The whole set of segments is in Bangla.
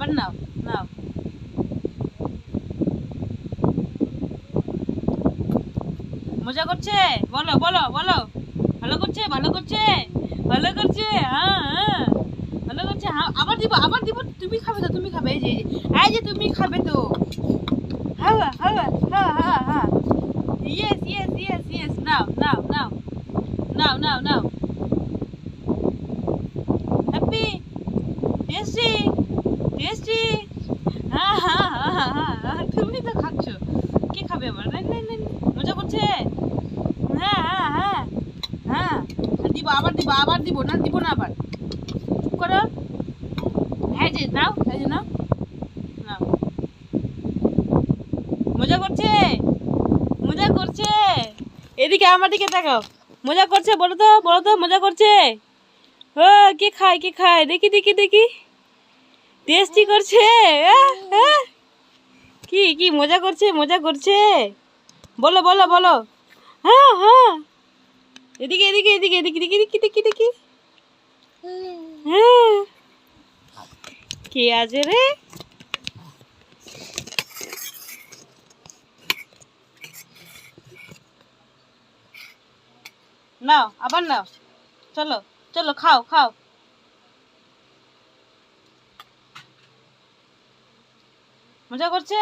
আবার নাও নাও। মজা করছে? বলো বলো বলো। ভালো করছে ভালো করছে ভালো করছে। হ্যাঁ হ্যাঁ ভালো করছে। হ্যাঁ আবার দিব আবার দিব। তুমি খাবে তো তুমি খাবে। এই যে তুমি খাবে তো। হাওয়া হাওয়া হ্যাঁ হ্যাঁ হ্যাঁ। Yes yes yes yes. নাও নাও নাও নাও নাও নাও। Happy tasty tasty. হ্যাঁ হ্যাঁ হ্যাঁ হ্যাঁ হ্যাঁ তুমি তো খাচ্ছ। কে খাবে আবার? মজা করছে? হ্যাঁ হ্যাঁ হ্যাঁ হ্যাঁ দিব আবার দিব আবার দিব না দিব না আবার। চুপ করো। হ্যাঁ যে নাও এই যে নাও নাও। মজা করছে মজা করছে। এদিকে আমার দিকে তাকাও। মজা করছে বলো তো মজা করছে? ও কে খায় কে খায় দেখি দেখি দেখি। টেস্টি করছে। কি কি মজা করছে মজা করছে? বলো বলো বলো। হ্যাঁ হ্যাঁ এদিকে এদিকে এদিকে এদিকে দেখি দেখি দেখি দেখি। হ্যাঁ কে আছে রে? নাও আবার নাও। চলো চলো খাও খাও। মজা করছে?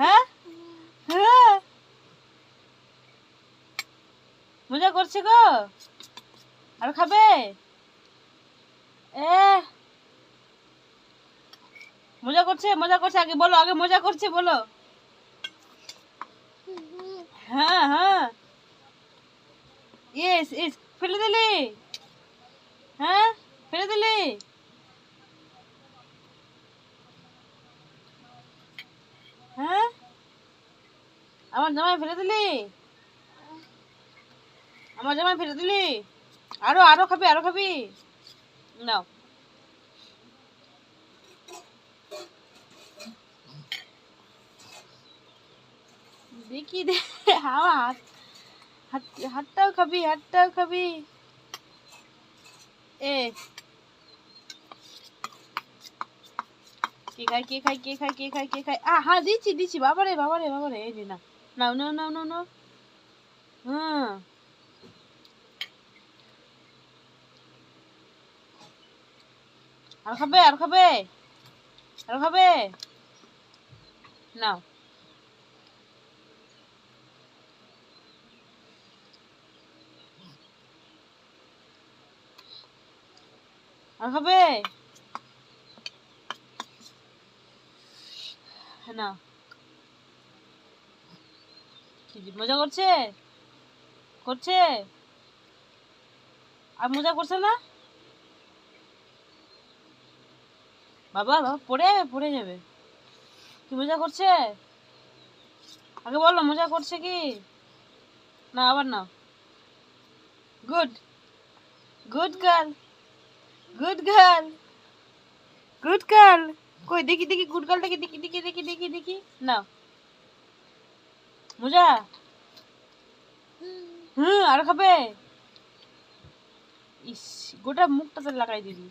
হ্যাঁ হ্যাঁ মজা করছে গো। আর খাবে? এ মজা করছে আগে বলো আগে মজা করছে বলো। হ্যাঁ হ্যাঁ ইয়েস ইস ফেলে দিলি। হ্যাঁ ফেলে দিলি। হ্যাঁ আমার জামাই ফেলে দিলি। আমার জামাই ফেলে দিলি। আরো আরো খাবি আরো খাবি। নাও দেখি দে। আমার হাত হাতটাও খাবি হাতটাও খাবি। এ কে খায় কে খায় কে খায় কে খায় কে খায়। হ্যাঁ দিচ্ছি দিচ্ছি বাবারে বাবারে বাবারে। এই যে না নাও নাও নাও নাও নাও। হুম আর খাবে আর খাবে আর খাবে। নাও আর খাবে। নাও মজা করছে করছে। আর মজা করছে না? বাবা বাবা পড়ে যাবে পড়ে যাবে। কি মজা করছে? আগে বলো মজা করছে কি? না আবার না। Good good girl good girl good girl. কই দেখি দেখি গুড গার্লটাকে দেখি দেখি দেখি দেখি দেখি। নাও মজা। হুম আর খাবে। ইস গোটা মুখটাতে লাগাই দিবি।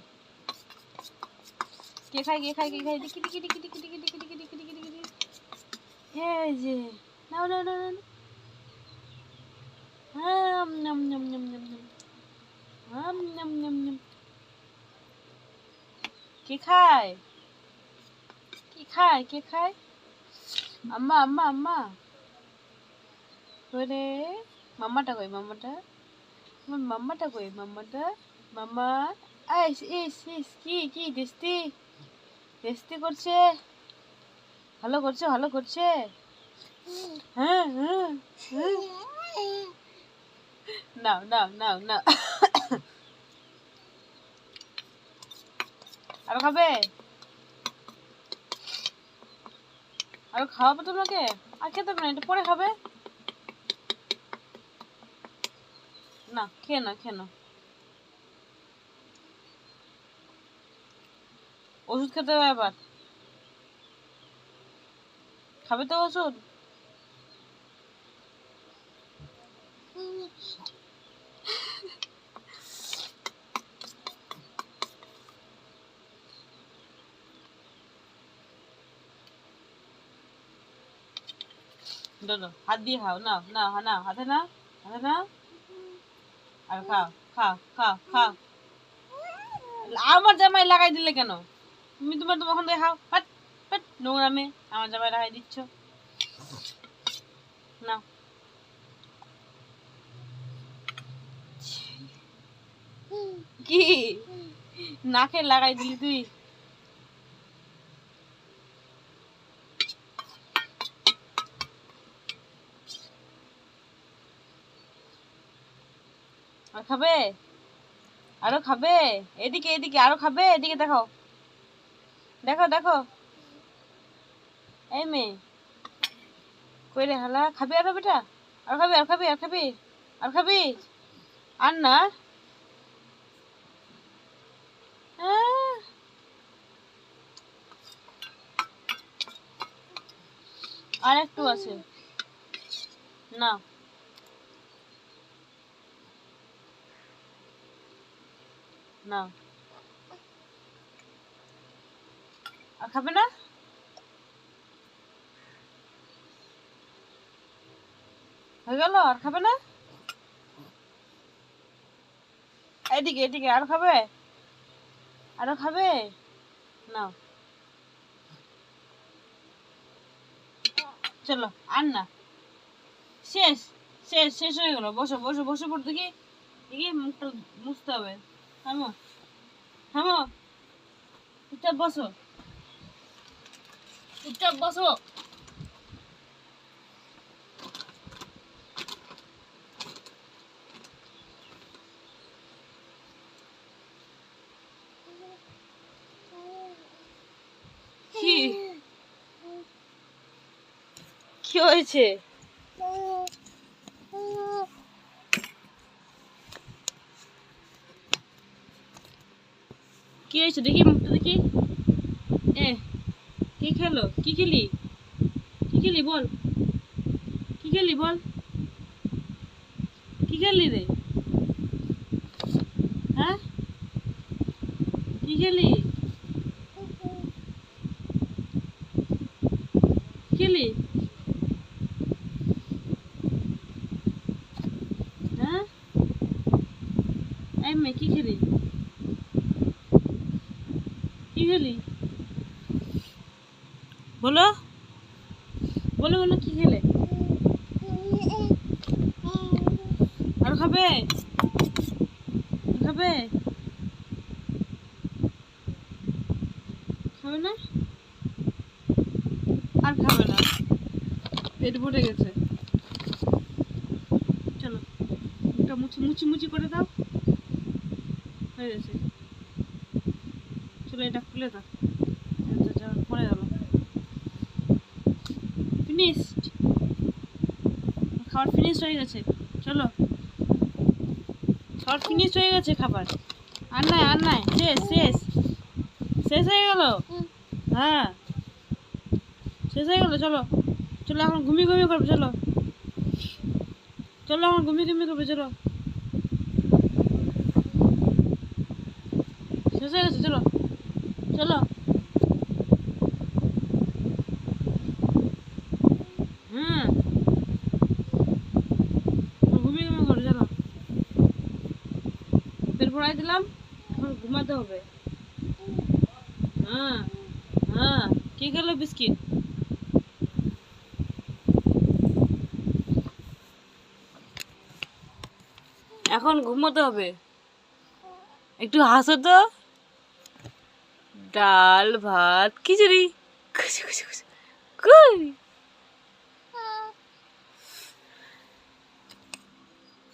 কে খায় কে খায় কে খায় দেখি দেখি দেখি দেখি দেখি দেখি দেখি দেখি দেখি দেখি। এই যে নাও নাও নাও নাও। হাম নাম নাম নাম নাম নাম। হাম নাম নাম নাম। কে খায় কে খায় কে খায়? আম্মা আম্মা আম্মা। ওরে মাম্মাটা কই মাম্মাটা? আমার মাম্মাটা কই মাম্মাটা? মাম্মা আইস ইস ইস কি কি টেস্টি টেস্টি করছে। ভালো করছে ভালো করছে। হ্যাঁ হ্যাঁ হ্যাঁ। নাও নাও নাও নাও। আরো খাবে? আরো খাওয়াবো তোমাকে? আর খেতে হবে না এটা পরে খাবে। না খেয়ে না খেয়ে না। ওষুধ খেতে হবে এবার। খাবে তো ওষুধ? ধরো হাত দিয়ে খাও, না না না হাতে না, হাতে না, আর খাও খাও খাও খাও। আমার জামাই লাগাই দিলে কেন? তুমি তোমার ওখান থেকে খাও। পাট পাট নোংরা মেয়ে, আমার জামাই লাগাই দিচ্ছ না। কি নাকে লাগাই দিলি তুই? আর খাবে? আরো খাবে? এদিকে এদিকে আরো খাবে, এদিকে দেখো দেখো দেখো। এই মেয়ে কই রে হালা, খাবি আরো বেটা? আর খাবি আর খাবি আর খাবি আর খাবি? আর না আহ, আর একটু আছে না। না আর খাবে না? হয়ে গেল? আর খাবে না? এদিকে এদিকে আরো খাবে? আরো খাবে? না চলো আর না, শেষ শেষ শেষ হয়ে গেল। বসো বসো বসে পড়ো দেখি, দেখি মুখটা মুছতে হবে। থামো থামো, চুপচাপ বসো, চুপচাপ বসো। কি কি হয়েছে? কি হয়েছে দেখি, মুখটা দেখি। এ কি খেলো? কি খেলি? কি খেলি বল? কি খেলি বল? কি খেলি রে? হ্যাঁ কি খেলি? খেলি? হ্যাঁ এই মেয়ে কি খেলি? কি খেলি বলো, বলো বলো কি খেলে? আর খাবে? খাবে? খাবে না? আর খাবে না, পেট ভরে গেছে। চলো মুখটা মুছি মুছি মুছি করে দাও, হয়ে গেছে। চলো এটা খুলে দাও, পরে গেল। ফিনিশড, খাবার ফিনিশ হয়ে গেছে। চলো খাবার ফিনিশ হয়ে গেছে, খাবার আর নাই আর নাই, শেষ শেষ শেষ হয়ে গেল। হ্যাঁ শেষ হয়ে গেল। চলো চলো এখন ঘুমিয়ে ঘুমিয়ে করবে। চলো চলো এখন ঘুমিয়ে ঘুমিয়ে করবে। চলো শেষ হয়ে গেছে। চলো চলো হ্যাঁ ঘুমিয়ে ঘুমিয়ে করবে। চলো পেট ভরাই দিলাম, এখন ঘুমাতে হবে। হ্যাঁ হ্যাঁ কি খেলো? বিস্কিট। এখন ঘুমোতে হবে, একটু হাসো তো। ডাল ভাত খিচুড়ি, কই